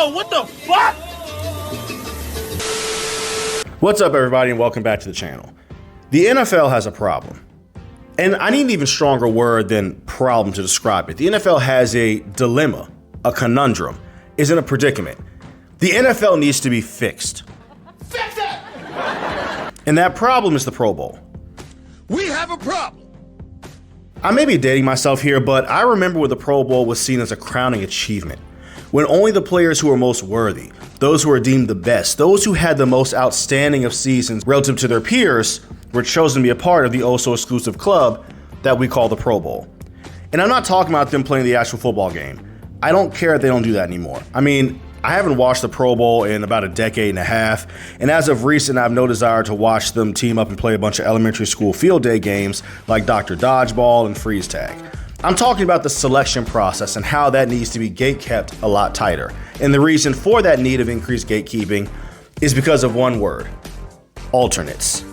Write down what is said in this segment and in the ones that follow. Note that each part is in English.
Yo, what the fuck? What's up, everybody, and welcome back to the channel. The NFL has a problem. And I need an even stronger word than problem to describe it. The NFL has a dilemma, a conundrum, is in a predicament. The NFL needs to be fixed. Fix it! And that problem is the Pro Bowl. We have a problem. I may be dating myself here, but I remember when the Pro Bowl was seen as a crowning achievement. When only the players who were most worthy, those who were deemed the best, those who had the most outstanding of seasons relative to their peers, were chosen to be a part of the oh-so-exclusive club that we call the Pro Bowl. And I'm not talking about them playing the actual football game. I don't care if they don't do that anymore. I mean, I haven't watched the Pro Bowl in about a decade and a half, and as of recent, I have no desire to watch them team up and play a bunch of elementary school field day games like Dr. Dodgeball and Freeze Tag. I'm talking about the selection process and how that needs to be gate-kept a lot tighter. And the reason for that need of increased gatekeeping is because of one word: alternates.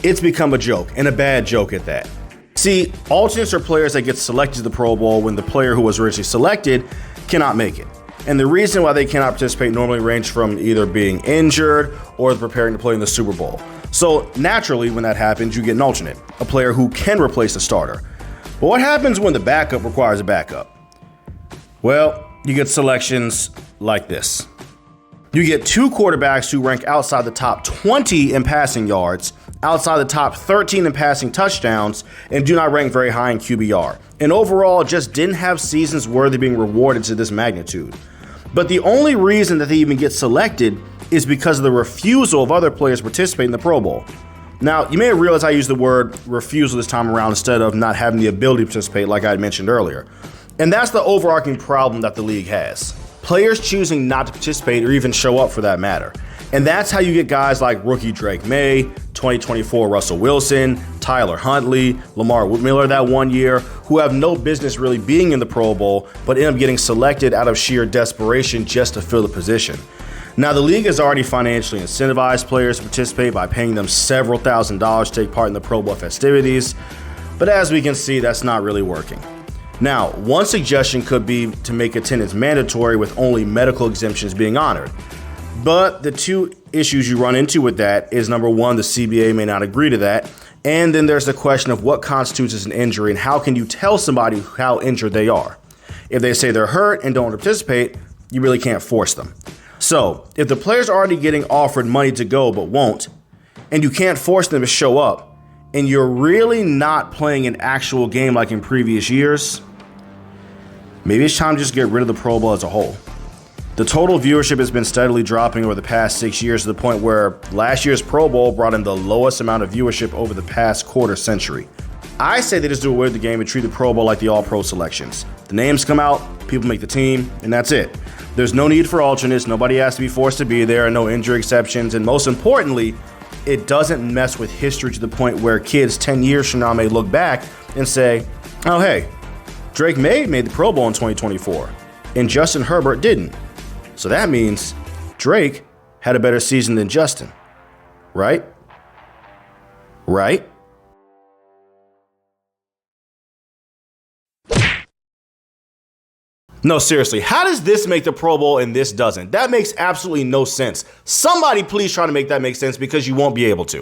It's become a joke, and a bad joke at that. See, alternates are players that get selected to the Pro Bowl when the player who was originally selected cannot make it. And the reason why they cannot participate normally range from either being injured or preparing to play in the Super Bowl. So naturally, when that happens, you get an alternate, a player who can replace the starter. But what happens when the backup requires a backup? Well, you get selections like this. You get two quarterbacks who rank outside the top 20 in passing yards, outside the top 13 in passing touchdowns, and do not rank very high in QBR. And overall, just didn't have seasons worthy of being rewarded to this magnitude. But the only reason that they even get selected is because of the refusal of other players to participate in the Pro Bowl. Now, you may have realized I used the word refusal this time around instead of not having the ability to participate like I had mentioned earlier. And that's the overarching problem that the league has. Players choosing not to participate or even show up for that matter. And that's how you get guys like rookie Drake Maye, 2024 Russell Wilson, Tyler Huntley, Lamar Miller that one year, who have no business really being in the Pro Bowl, but end up getting selected out of sheer desperation just to fill the position. Now, the league has already financially incentivized players to participate by paying them several $1,000s to take part in the Pro Bowl festivities, but as we can see, that's not really working. Now, one suggestion could be to make attendance mandatory with only medical exemptions being honored. But the two issues you run into with that is, number one, the CBA may not agree to that. And then there's the question of what constitutes as an injury and how can you tell somebody how injured they are. If they say they're hurt and don't want to participate, you really can't force them. So if the player's already getting offered money to go but won't, and you can't force them to show up, and you're really not playing an actual game like in previous years, maybe it's time to just get rid of the Pro Bowl as a whole. The total viewership has been steadily dropping over the past 6 years to the point where last year's Pro Bowl brought in the lowest amount of viewership over the past quarter century. I say they just do away with the game and treat the Pro Bowl like the All-Pro selections. The names come out, people make the team, and that's it. There's no need for alternates, nobody has to be forced to be there, and no injury exceptions, and most importantly, it doesn't mess with history to the point where kids 10 years from now may look back and say, oh hey, Drake Maye made the Pro Bowl in 2024, and Justin Herbert didn't. So that means Drake had a better season than Justin, right? Right? No, seriously, how does this make the Pro Bowl and this doesn't? That makes absolutely no sense. Somebody please try to make that make sense because you won't be able to.